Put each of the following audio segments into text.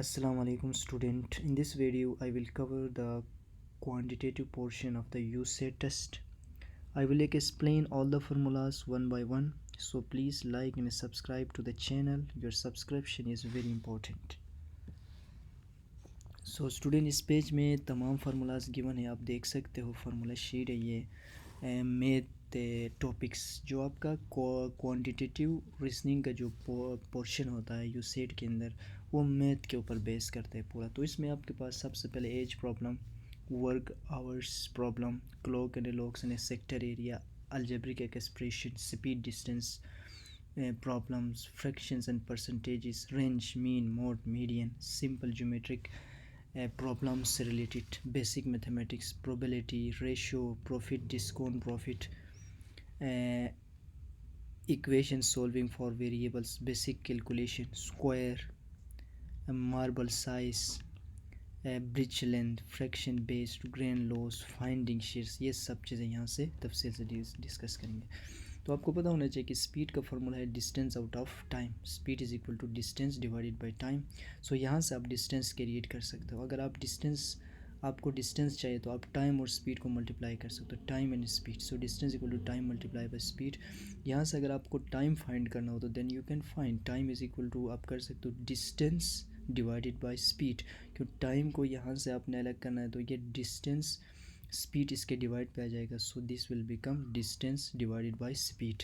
Assalamu alaikum student. In this video I will cover the quantitative portion of the USAT test. I will explain all the formulas one by one, so please like and subscribe to the channel. Your subscription is very important. So student, इस page में तमाम formulas given है, आप देख सकते हो formula sheet है ये मैथ टॉपिक्स जो आपका क्वांटिटेटिव रीजनिंग का जो पोर्शन होता है यूसेट के अंदर वो मैथ के ऊपर बेस करते हैं पूरा। तो इसमें आपके पास सबसे पहले age problem, work hours problem, clock and locks and sector area, algebraic expression, speed distance problems, fractions and percentages, range, mean, mode, median, simple geometric problems related, basic mathematics, probability, ratio, profit, discount profit, equation solving for variables, basic calculation, square, marble size, bridge length, fraction based, grain loss, finding shares, ये सब चीज़ें यहाँ से तफसील से discuss करेंगे। तो आपको पता होना चाहिए कि स्पीड का फॉर्मूला है distance out of time. Speed is equal to distance divided by time. So यहाँ से आप डिस्टेंस क्रिएट कर सकते हो। अगर आपको डिस्टेंस चाहिए तो आप टाइम और स्पीड को मल्टीप्लाई कर सकते हो, time and speed. So distance equal to time multiply by speed. यहाँ से अगर आपको टाइम फाइंड करना हो तो then you can find time is equal to, आप कर सकते हो डिस्टेंस डिवाइडेड बाय स्पीड। क्यों टाइम को यहाँ से आपने अलग करना है तो ये डिस्टेंस स्पीड इसके डिवाइड पे आ जाएगा। So this will become distance divided by speed.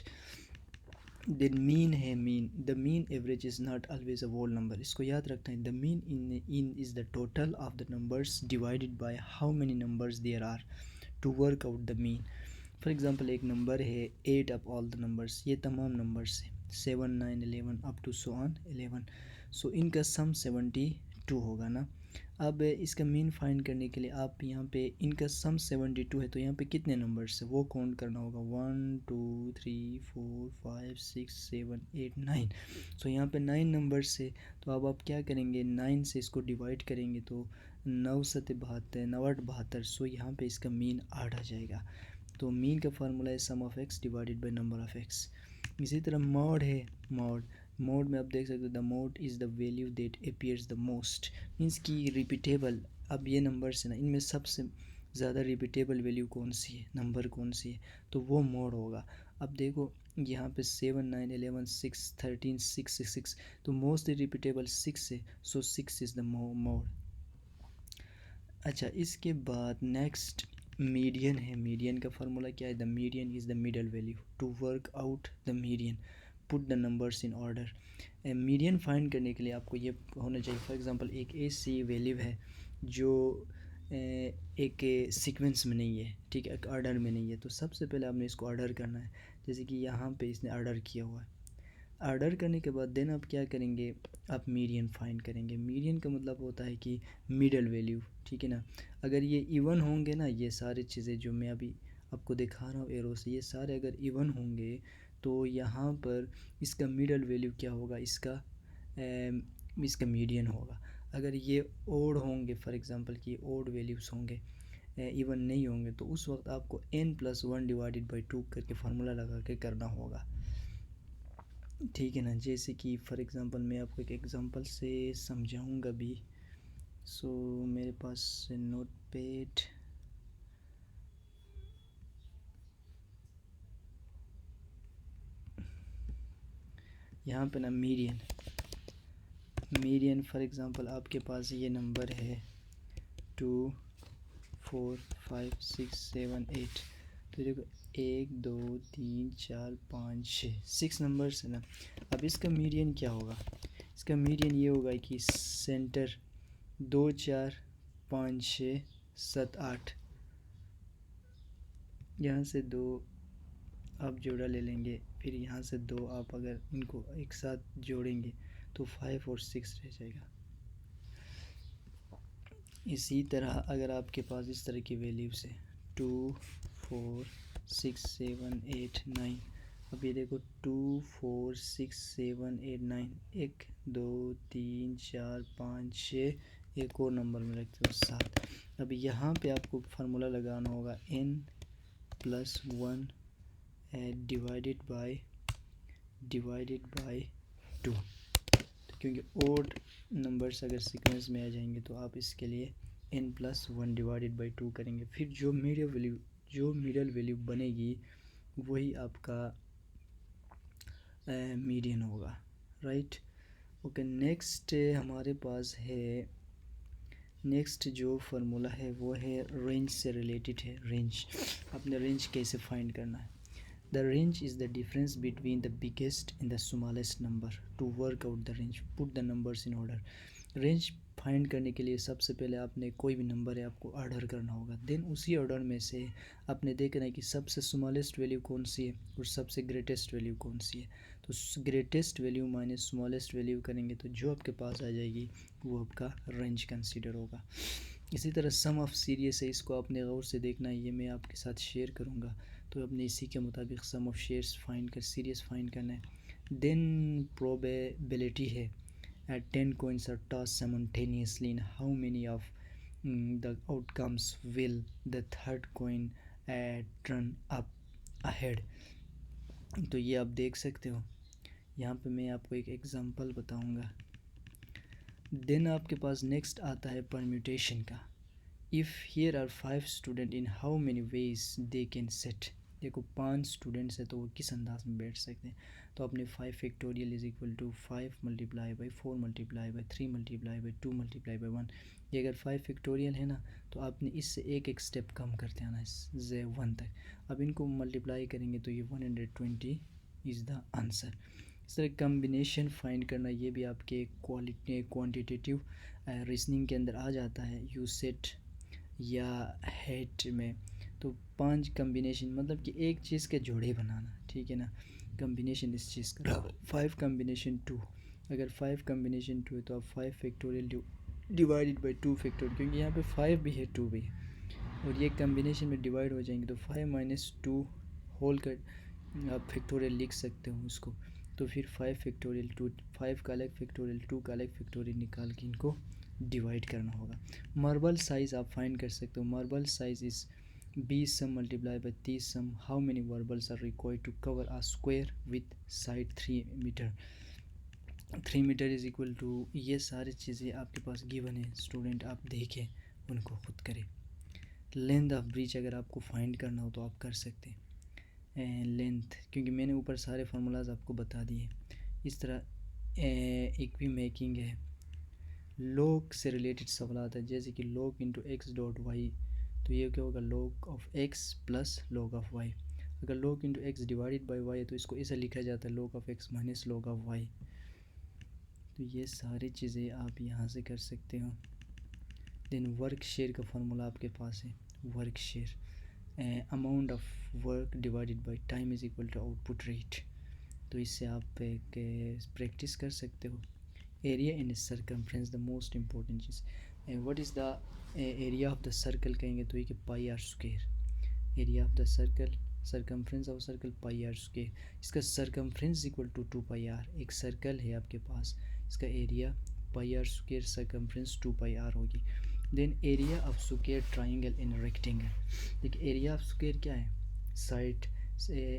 Then mean है, mean the mean average is not always a whole number. इसको याद रखना है। The mean in is the total of the numbers divided by how many numbers there are to work out the mean. For example एक number है 8 of all the numbers, ये तमाम numbers है 7 9 11 up to so on 11। सो इनका सम 72 होगा ना। अब इसका मीन फाइंड करने के लिए आप यहाँ पे इनका सम 72 है तो यहाँ पे कितने नंबर्स है वो काउंट करना होगा। 1 2 3 4 5 6 7 8 9। सो यहाँ पे 9 नंबर्स है तो अब आप क्या करेंगे, 9 से इसको डिवाइड करेंगे तो 9 7 72, 9 8 72। सो यहाँ पे इसका मीन 8 आ जाएगा। तो मीन का फार्मूला है sum of X divided by number of X. इसी तरह मॉड है, मॉड में आप देख सकते हो the mod is the value that appears the most, means कि रिपीटेबल। अब ये नंबर्स है ना, इनमें सबसे ज़्यादा रिपीटेबल वैल्यू कौन सी है, नंबर कौन सी है, तो वो मॉड होगा। अब देखो यहाँ पे 7 9 11 6 13 6 6, तो मोस्ट रिपीटेबल 6 है। So 6 is the mode. अच्छा, इसके बाद नेक्स्ट मीडियन है। मीडियन का फार्मूला क्या है, the median is the middle value. To work out the median put the numbers in order. Median find करने के लिए आपको ये होना चाहिए। फॉर एग्जांपल एक ऐसी वैल्यू है जो एक सीक्वेंस में नहीं है, ठीक है, एक ऑर्डर में नहीं है। तो सबसे पहले आपने इसको ऑर्डर करना है। जैसे कि यहाँ पे इसने ऑर्डर किया हुआ है। ऑर्डर करने के बाद देन आप क्या करेंगे, आप मीडियन फाइंड करेंगे। मीडियन का मतलब होता है कि मिडल वैल्यू, ठीक है ना। अगर ये इवन होंगे ना, ये सारी चीज़ें जो मैं अभी आपको दिखा रहा हूँ एरो से, ये सारे अगर इवन होंगे तो यहाँ पर इसका मिडल वैल्यू क्या होगा, इसका मीडियन होगा। अगर ये ओड होंगे, फॉर एग्जांपल कि ओड वैल्यूज़ होंगे, इवन नहीं होंगे, तो उस वक्त आपको n+1 डिवाइडेड बाई 2 करके फार्मूला लगा के करना होगा, ठीक है ना। जैसे कि फॉर एग्जांपल मैं आपको एक एग्जांपल से समझाऊंगा भी। सो मेरे पास नोट पैड, यहाँ पे ना मीडियन फॉर एग्जांपल आपके पास ये नंबर है 2 4 5 6 7 8। तो देखो 1 2 3 4 5 6 नंबर्स है ना। अब इसका मीडियन क्या होगा, इसका मीडियन ये होगा कि सेंटर 2 4 5 6 7 8, यहाँ से 2 आप जोड़ा ले लेंगे, फिर यहाँ से 2 आप अगर इनको एक साथ जोड़ेंगे तो 5 और 6 रह जाएगा। इसी तरह अगर आपके पास इस तरह की वैल्यूज़ है 2 4 6 7 8 9, अब ये देखो 2 4 6 7 8 9, 1 2 3 4 5 6, एक और नंबर में रखते हो 7। अब यहाँ पे आपको फार्मूला लगाना होगा n+1 डिवाइडेड बाय 2, क्योंकि ओड नंबर्स अगर सीक्वेंस में आ जाएंगे तो आप इसके लिए n+1 डिवाइडेड बाई 2 करेंगे, फिर जो मिडल वैल्यू बनेगी वही आपका मीडियन होगा, राइट। ओके, नेक्स्ट हमारे पास है, नेक्स्ट जो फार्मूला है वो है रेंज से रिलेटेड है। रेंज, आपने रेंज कैसे फाइंड करना है। The range is the difference between the biggest and the smallest number. To work out the range put the numbers in order. Range find करने के लिए सबसे पहले आपने कोई भी नंबर है आपको ऑर्डर करना होगा, देन उसी ऑर्डर में से आपने देखना है कि सबसे स्मॉलेस्ट वैल्यू कौन सी है और सबसे ग्रेटेस्ट वैल्यू कौन सी है। तो greatest value minus smallest value करेंगे तो जो आपके पास आ जाएगी वो आपका रेंज कंसीडर होगा। इसी तरह सम ऑफ सीरीज है, इसको आपने गौर से देखना है, ये मैं आपके साथ शेयर करूँगा, तो आपने इसी के मुताबिक सम ऑफ शेयर्स फाइंड कर सीरीज फाइंड करना है। देन प्रोबेबिलिटी है, at 10 coins are tossed simultaneously, in how many of the outcomes will the third coin turn up ahead। तो ये आप देख सकते हो, यहाँ पे मैं आपको एक एग्जांपल बताऊंगा। देन आपके पास नेक्स्ट आता है परम्यूटेशन का। If here are 5 student in how many ways they can set. देखो 5 स्टूडेंट्स है तो वो किस अंदाज में बैठ सकते हैं। तो अपने 5 factorial is equal to 5 multiply by 4 multiply by 3 multiply by 2 multiply by 1। ये अगर 5 फैक्टोरियल है ना तो आपने इससे एक एक स्टेप कम करते आना है 1 तक। अब इनको मल्टीप्लाई करेंगे तो ये 120 इज़ द आंसर। इस तरह कम्बिनेशन फाइंड करना, ये भी आपके क्वान्टिटेटिव रीजनिंग के अंदर आ जाता है। यू सेट या हेड में तो 5 कम्बिनेशन, मतलब कि एक चीज़ के जोड़े बनाना, ठीक है ना। कम्बिनेशन इस चीज़ का 5 कम्बिनेशन 2, अगर 5 कम्बिनेशन 2 है तो आप 5 फैक्टोरियल डिवाइडेड बाई 2 फैक्टोरियल, क्योंकि यहाँ पे 5 भी है 2 भी है और ये कम्बिनेशन में डिवाइड हो जाएंगे तो 5 माइनस 2 होल कर आप फैक्टोरियल लिख सकते हो उसको। तो फिर 5 फैक्टोरियल 2, 5 का अलग फैक्टोरियल 2 का अलग फैक्टोरियल निकाल के इनको डिवाइड करना होगा। मार्बल साइज़ आप फाइंड कर सकते हो। Marble size is 20 cm multiply by 30 cm. How many marbles are required to cover a square with side 3 metre. 3 metre is equal to, ये सारी चीज़ें आपके पास गिवन है, स्टूडेंट आप देखें उनको खुद करें। लेंथ ऑफ ब्रिज अगर आपको फाइंड करना हो तो आप कर सकते हैं लेंथ, क्योंकि मैंने ऊपर सारे फार्मूलाज आपको बता दिए। इस तरह इक्वी मेकिंग है, लॉग से रिलेटेड सवाल आता है, जैसे कि log into X dot Y, तो ये क्या होगा log of X plus log of Y. अगर log into X divided by Y है तो इसको ऐसा लिखा जाता है log of X minus log of Y. तो ये सारी चीज़ें आप यहाँ से कर सकते हो। देन वर्क शेयर का फार्मूला आपके पास है, work share amount of work divided by time is equal to output rate. तो इससे आप एक प्रैक्टिस कर सकते हो। Area in circumference the most important चीज़, what is the area of the circle कहेंगे तो ये कि pi R square. Area of the circle, circumference of circle pi R square. इसका circumference equal to 2 pi are. एक circle है आपके पास, इसका area pi R square, circumference 2 pi R होगी। Then area of square triangle in rectangle. देखिए area of square क्या है, साइड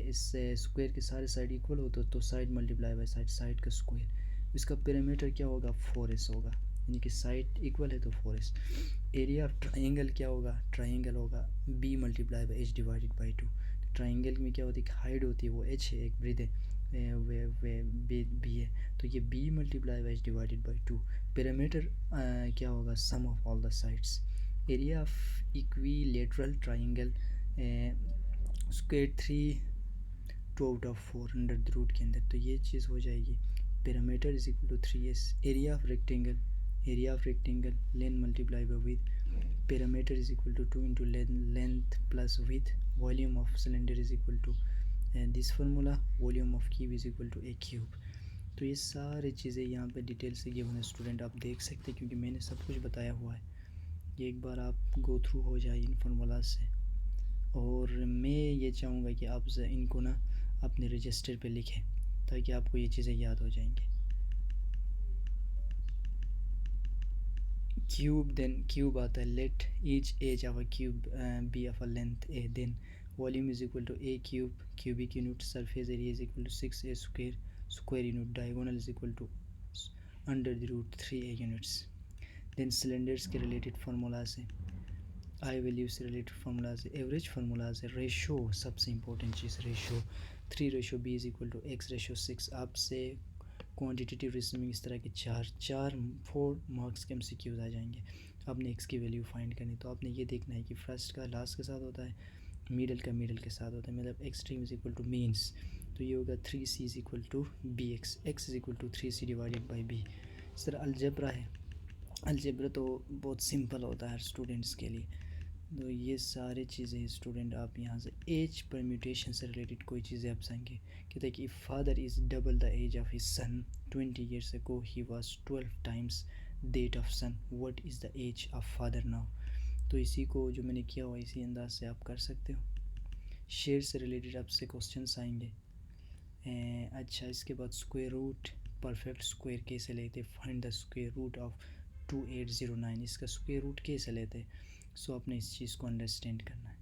इस स्क्वायर के सारे साइड इक्वल हो तो side multiply by side, side का स्क्वायर। इसका पैरामीटर क्या होगा 4s होगा, यानी कि साइड इक्वल है तो 4s। एरिया ऑफ ट्राइंगल क्या होगा, ट्राइंगल होगा b multiply by h divided by 2। Triangle में क्या होती है, हाइट होती है वो h है, एक ब्रीद है वे b है, तो ये b multiply by h divided by 2। Parameter क्या होगा sum of all the sides. Area of equilateral triangle square 3 2 out of 4 under the root के अंदर, तो ये चीज़ हो जाएगी parameter is equal to 3s। Area of rectangle, area of rectangle length multiply by width, parameter is equal to 2 into length plus width. Volume of cylinder is equal to this formula, volume of cube is equal to a cube. तो ये सारी चीज़ें यहाँ पे detail से given है student, आप देख सकते हैं क्योंकि मैंने सब कुछ बताया हुआ है। ये एक बार आप गो थ्रू हो जाए इन फार्मूला से, और मैं ये चाहूँगा कि आप इनको ना अपने रजिस्टर पे लिखें ताकि आपको ये चीज़ें याद हो जाएंगी। क्यूब, देन क्यूब आता है, let each edge of a cube be of a length a. Then volume is equal to a cube, cubic unit, surface area is equal to 6a square, square unit, diagonal is equal to under the root 3a units. Then cylinders के related formulas हैं, I value से related formulas है, average formulas है, ratio सबसे important चीज़ ratio 3:b is equal to x/6। आपसे quantitative reasoning में इस तरह के 4 मार्क्स के MCQs आ जाएंगे। आपने x की वैल्यू फाइंड करनी, तो आपने ये देखना है कि फर्स्ट का लास्ट के साथ होता है, मिडल का मिडल के साथ होता है, मतलब extreme is equal to means, तो ये होगा 3c is equal to bx, x is equal to 3c divided by b। इस तरह अलजेब्रा है, अलजेब्रा तो बहुत सिंपल होता है हर स्टूडेंट्स के लिए। तो ये सारी चीज़ें स्टूडेंट आप यहाँ से एज परम्यूटेशन से रिलेटेड कोई चीज़ें आप जाएंगे। कहते हैं कि father is double the age of his son 20 years ago he was 12 times that of son, what is the age of father now। तो इसी को जो मैंने किया हुआ इसी अंदाज से आप कर सकते हो। शेयर से रिलेटेड आपसे क्वेश्चंस आएंगे। अच्छा, इसके बाद स्क्वायर रूट परफेक्ट स्क्वायर कैसे लेते, find the square root of 2809, इसका स्क्वायर रूट कैसे लेते। सो आपने इस चीज़ को अंडरस्टैंड करना है।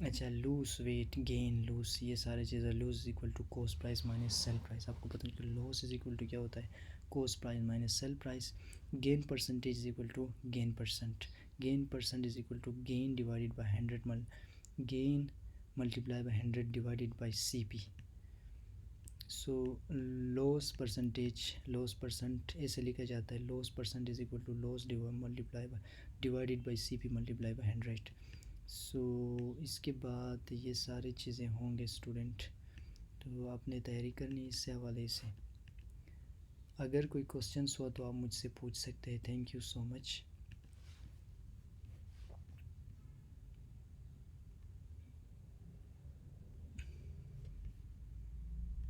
अच्छा, लूज वेट गेन लूज, ये सारी चीज़ें, loss equal to cost price minus sale price, आपको पता है कि लॉस इज इक्वल टू क्या होता है, cost price minus sale price. Gain percentage is equal to gain percent, gain percent is equal to gain divided by 100 gain multiply by 100 divided by CP। So loss percent ऐसे लिखा जाता है, loss percent is equal to loss multiply by divided by CP multiply by 100। So इसके बाद ये सारी चीज़ें होंगे स्टूडेंट, तो आपने तैयारी करनी इससे हवाले से। अगर कोई क्वेश्चंस हुआ तो आप मुझसे पूछ सकते हैं। Thank you so much.